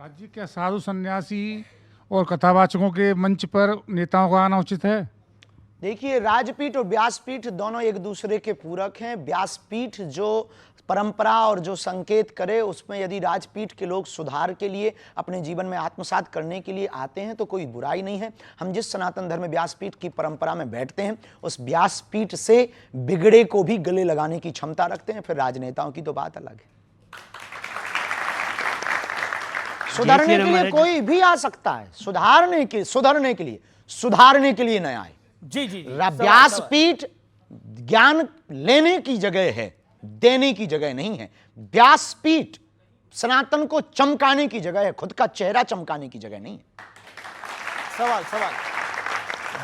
राज्य क्या साधु सन्यासी और कथावाचकों के मंच पर नेताओं का आना उचित है? देखिए, राजपीठ और व्यासपीठ दोनों एक दूसरे के पूरक हैं। व्यासपीठ जो परंपरा और जो संकेत करे, उसमें यदि राजपीठ के लोग सुधार के लिए अपने जीवन में आत्मसात करने के लिए आते हैं तो कोई बुराई नहीं है। हम जिस सनातन धर्म व्यासपीठ की परंपरा में बैठते हैं, उस व्यासपीठ से बिगड़े को भी गले लगाने की क्षमता रखते हैं। फिर राजनेताओं की तो बात अलग है। सुधारने के लिए कोई भी आ सकता है, सुधारने के लिए न आए। जी जी, व्यासपीठ ज्ञान लेने की जगह है, देने की जगह नहीं है। व्यासपीठ सनातन को चमकाने की जगह है, खुद का चेहरा चमकाने की जगह नहीं है। सवाल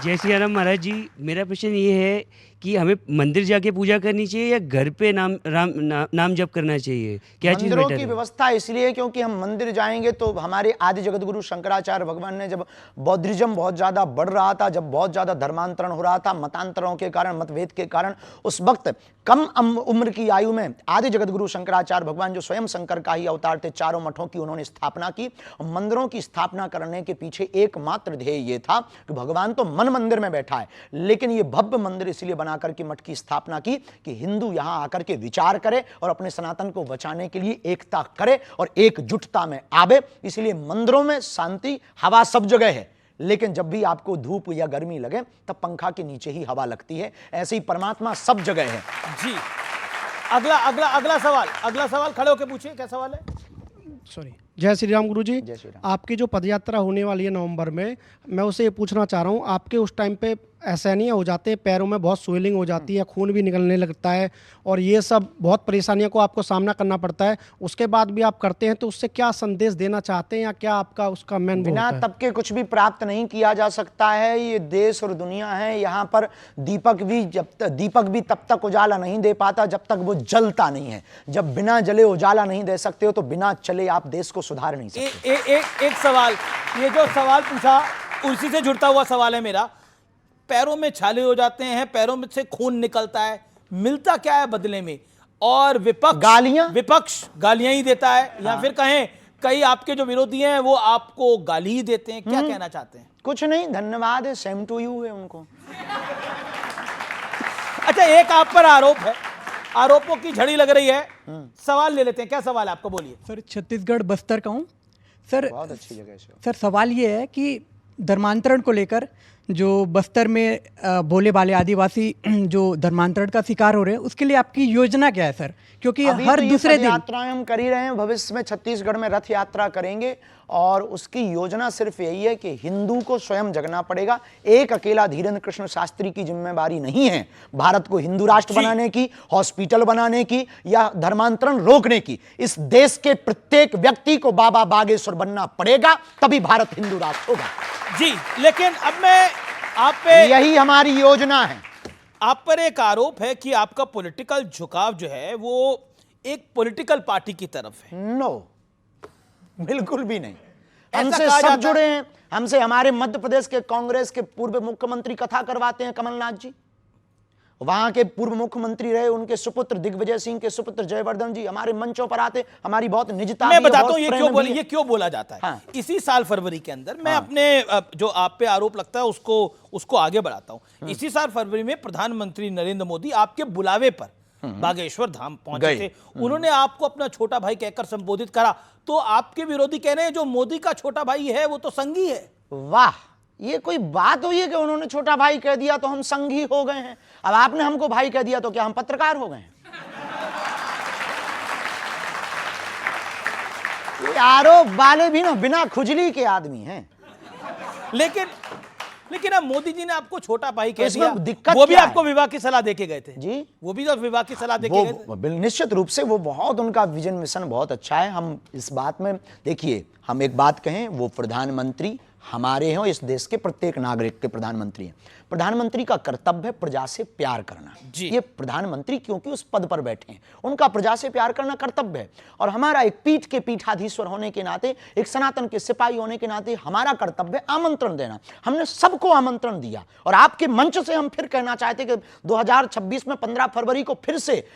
जय श्री राम महाराज जी, मेरा प्रश्न ये है कि हमें मंदिर जाके पूजा करनी चाहिए या घर पे नाम जप करना चाहिए? क्या चीज मंदिरों बेटर की है? व्यवस्था इसलिए क्योंकि हम मंदिर जाएंगे तो हमारे आदि जगत गुरु शंकराचार्य भगवान ने, जब बौद्धिज्म बहुत ज्यादा बढ़ रहा था, जब बहुत ज्यादा धर्मांतरण हो रहा था, मतांतरों के कारण, मतभेद के कारण, उस वक्त कम उम्र की आयु में आदि जगत गुरु शंकराचार्य भगवान, जो स्वयं शंकर का ही अवतार थे, चारों मठों की उन्होंने स्थापना की। मंदिरों की स्थापना करने के पीछे एकमात्र ध्येय यह था कि भगवान तो मन मंदिर में बैठा है, लेकिन यह भव्य मंदिर इसलिए बनाकर के मठ की स्थापना की कि हिंदू यहां आकर के विचार करे और अपने सनातन को बचाने के लिए एकता करे और एकजुटता में आवे। इसलिए मंदिरों में शांति, हवा सब जगह है, लेकिन जब भी आपको धूप या गर्मी लगे तब पंखा के नीचे ही हवा लगती है। ऐसे ही परमात्मा सब जगह है। जी, अगला सवाल खड़े होकर पूछिए, क्या सवाल है? सॉरी। जय श्री राम गुरु जी। जय श्री राम। आपकी जो पदयात्रा होने वाली है नवंबर में, मैं उसे ये पूछना चाह रहा हूँ, आपके उस टाइम पे असहनीय हो जाते हैं, पैरों में बहुत स्वेलिंग हो जाती है, खून भी निकलने लगता है और ये सब बहुत परेशानियों को आपको सामना करना पड़ता है, उसके बाद भी आप करते हैं, तो उससे क्या संदेश देना चाहते हैं या क्या आपका उसका मेन बिना तप के कुछ भी प्राप्त नहीं किया जा सकता है। ये देश और दुनिया है, यहाँ पर दीपक भी तब तक उजाला नहीं दे पाता जब तक वो जलता नहीं है। जब बिना जले उजाला नहीं दे सकते हो तो बिना चले आप देश को सुधार नहीं सकते। एक सवाल, ये जो सवाल पूछा उसी से जुड़ता हुआ सवाल है मेरा। पैरों में छाले हो जाते हैं, पैरों में से खून निकलता है, मिलता क्या है बदले में? और विपक्ष गालियां ही देता है, या फिर कहें कई आपके जो विरोधी हैं वो आपको गाली ही देते हैं। क्या कहना चाहते हैं? कुछ नहीं, धन्यवाद है, सेम टू यू है उनको। अच्छा, एक आप पर आरोप है, आरोपों की झड़ी लग रही है, सवाल ले लेते हैं। क्या सवाल है आपका, बोलिए। सर, छत्तीसगढ़ बस्तर का हूँ सर। बहुत अच्छी जगह है सर, सवाल ये है कि धर्मांतरण को लेकर जो बस्तर में भोले भाले आदिवासी जो धर्मांतरण का शिकार हो रहे हैं, उसके लिए आपकी योजना क्या है सर? क्योंकि हर दूसरे दिन यात्राएं हम कर ही रहे हैं, भविष्य में छत्तीसगढ़ में रथ यात्रा करेंगे और उसकी योजना सिर्फ यही है कि हिंदू को स्वयं जगना पड़ेगा। एक अकेला धीरेन्द्र कृष्ण शास्त्री की जिम्मेदारी नहीं है भारत को हिंदू राष्ट्र बनाने की, हॉस्पिटल बनाने की या धर्मांतरण रोकने की। इस देश के प्रत्येक व्यक्ति को बाबा बागेश्वर बनना पड़ेगा, तभी भारत हिंदू राष्ट्र होगा। जी, लेकिन अब मैं आप पे, यही हमारी योजना है। आप पर एक आरोप है कि आपका पॉलिटिकल झुकाव जो है वो एक पॉलिटिकल पार्टी की तरफ है। नो, बिल्कुल भी नहीं। ऐसा हमसे कहा सब जाता जुड़े हैं। हमसे हमारे मध्य प्रदेश के कांग्रेस के पूर्व मुख्यमंत्री कथा करवाते हैं, कमलनाथ जी। वहां के पूर्व मुख्यमंत्री रहे, उनके सुपुत्र दिग्विजय सिंह के सुपुत्र जयवर्धन जी हमारे मंचों पर आते। हमारी बहुत निजता, मैं बताता हूं ये क्यों बोला जाता है। हाँ। इसी साल फरवरी के अंदर मैं अपने जो आप पे आरोप लगता है उसको आगे बढ़ाता हूं। इसी साल फरवरी में प्रधानमंत्री नरेंद्र मोदी आपके बुलावे पर बागेश्वर धाम पहुंचे थे। उन्होंने आपको अपना छोटा भाई कहकर संबोधित करा, तो आपके विरोधी कह रहे हैं जो मोदी का छोटा भाई है वो तो संघी है। वाह, ये कोई बात हुई है कि उन्होंने छोटा भाई कह दिया तो हम संघी हो गए हैं? अब आपने हमको भाई कह दिया तो क्या हम पत्रकार हो गए हैं? ये आरोप वाले भी ना बिना खुजली के आदमी हैं। लेकिन अब मोदी जी ने आपको छोटा भाई कह इसमें दिया, दिक्कत वो भी क्या आपको है? विवाह की सलाह देके गए थे जी, वो भी तो विवाह की सलाह देके गए थे। निश्चित रूप से वो बहुत, उनका विजन मिशन बहुत अच्छा है। हम इस बात में, देखिए, हम एक बात कहें, वो प्रधानमंत्री हमारे हैं, इस देश के प्रत्येक नागरिक के प्रधानमंत्री हैं। प्रधानमंत्री का कर्तव्य है प्रजा से प्यार करना। जी। ये प्रधानमंत्री क्योंकि उस पद पर बैठे हैं, उनका प्रजा से प्यार करना कर्तव्य है। और हमारा एक पीठ के पीठाधीश्वर होने के नाते, एक सनातन के सिपाही होने के नाते हमारा कर्तव्य है आमंत्रण देना। हमने सबको आमंत्रण दिया और आपके मंच से हम फिर कहना चाहते कि 2026 में 15 फरवरी को फिर से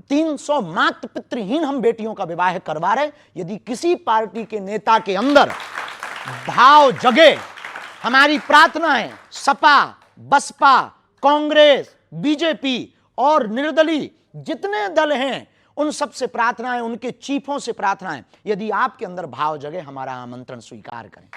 300 मातृ पितृहीन हम बेटियों का विवाह करवा रहे। यदि किसी पार्टी के नेता के अंदर भाव जगे, हमारी प्रार्थना है सपा, बसपा, कांग्रेस, बीजेपी और निर्दलीय जितने दल हैं उन सब से प्रार्थना है, उनके चीफों से प्रार्थना है, यदि आपके अंदर भाव जगे हमारा आमंत्रण स्वीकार करें।